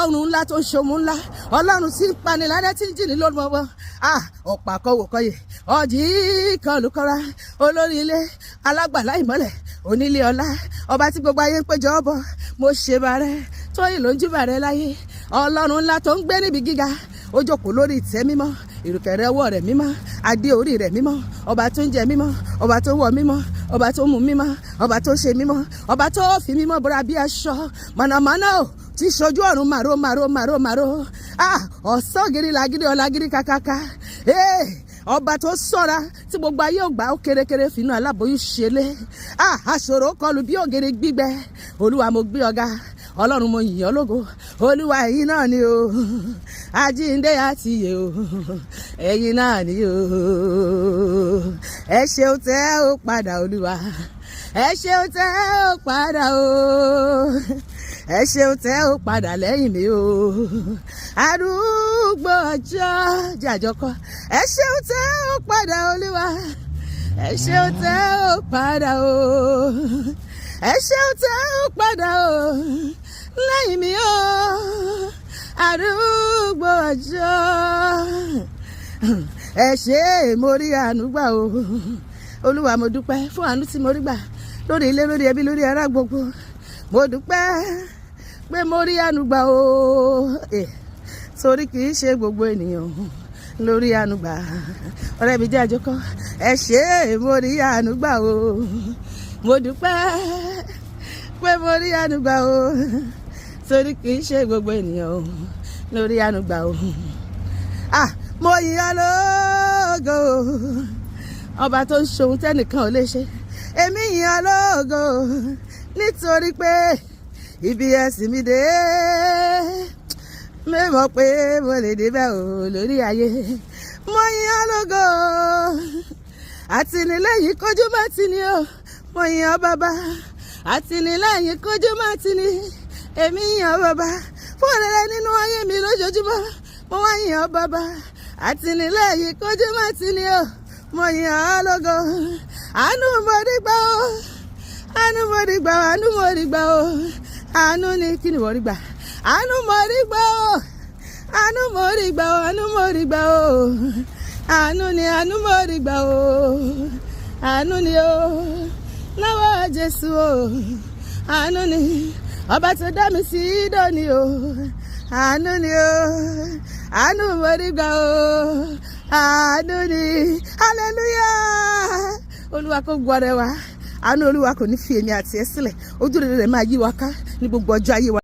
ọlọ́run ńlá tó ń ṣohun ńlá, ọlọ́run tí ń pani ládẹ́ tí ń jìnnì lórúmọwọ́. Ọ̀pá kọ̀wòkọ̀yè ọ̀jì kọlùkọ́ra, olórí ilé alágbàlá ìmọ́lẹ̀, onílé ọlá, ọba tí gbogbo ayé ń péjọ ọbọ. Mo ṣe bàrẹ́ tóyìn ló ń jú bàrẹ́ láyé, ọlọ́run ńlá tó ń gbé níbi gíga, ó jókòó lórí ìtẹ́ mímọ́, ìrùkẹ̀rẹ̀ ọwọ́ rẹ̀ mímọ́, adé orí rẹ̀ mímọ́, ọba tó ń jẹ mímọ́, ọba tó ń wọ mímọ́, ọba tó ń mu mímọ́, ọba tó ń ṣe mímọ́, ọba tó fi mímọ́ bora bí aṣọ, mọ̀nàmọ́ná ò tí ṣojú ọ̀run màró màró màró màró. Ọ̀sán gírí làgídí ọ̀làgírí kàkàkà. Ọba tó ṣọ́ra tí gbogbo ayé ògbà ó kérékéré fínú aláboyún ṣẹlẹ̀. Aṣòro kọlù bí ògèrè gbígbẹ. Olúwa mo gbé ọ̀gá, ọlọ́run mo yìn ọ́ lógo. Olúwa ẹ̀yin náà ni o, àjíǹde àti ìyè o, ẹ̀yin náà ni o. Ẹ ṣeun tẹ́ ó padà olúwa, ẹ ṣeun tẹ́ ó padà o, ẹ ṣeun tẹ́ ó padà lẹ́yìn mi o. Arúgbó ọjọ́ jàjọkọ, ẹ ṣeun tẹ́ ó padà olúwa, ẹ ṣeun tẹ́ ó padà o, ẹ ṣeun tẹ́ ó padà o lẹ́yìn mi o. Arúgbó ọjọ́, ẹ ṣé mo rí àánú gbà o. Olúwa mo dúpẹ́ fún àánú tí mo rí gbà lórí ilé, lórí ẹbí, lórí ará gbogbo. Mo dúpẹ́ pé mo rí àánú gbà o. Torí kì í ṣe gbogbo ènìyàn lórí àánú gbà. Ọ̀rẹ́ mi jẹ́ àjọkọ́, ẹ ṣé mo rí àánú gbà o. Mo dúpẹ́ pé mo rí àánú gbà o. Torí kì í ṣe gbogbo ènìyàn lórí àánú gbà o. Mo yìn ọ́ lógo, ọba tó ń ṣohun tẹ́nìkan ò lè ṣe. Èmi yìn ọ́ lógo nítorí pé ibi ẹ̀sìn mi dé, mẹ́mọ̀ pé mo lè débẹ̀ o lórí ayé. Mo yìn ọ́ lógo, àtìlẹ́yìn kójú má ti ní o. Mo yìn ọ́ bàbá, àtìlẹ́yìn kójú má ti ní. Èmi yìn ọ́ bàbá fún rere nínú ayé mi lójoojúmọ́. Mo wá yìn ọ́ bàbá, àtìlẹ́yìn kójú má ti ní o. Mo yìn ọ́ lógo, àánú mo rí gbà o, àánú mo rí gbà o, àánú mo rí gbà o. Àánú ni kí ni wọ́n rí gbà? Àánú mo rí gbà o, àánú mo rí gbà o, àánú mo rí gbà o. Àánú ni àánú mo rí gbà o, àánú ni o, lọ́wọ́ Jésù o. Àánú ni ọba tó dá mi sí dòní o. Àánú ni o, àánú mo rí gbà o, àánú ni. Hallelujah. Olúwa kó gbọ́ rẹ wá, àánú Olúwa kò ní fi èmi àti ẹ sílẹ̀, ojú rere rẹ̀ máa yí wa ká ní gbogbo ọjọ́ ayé wa.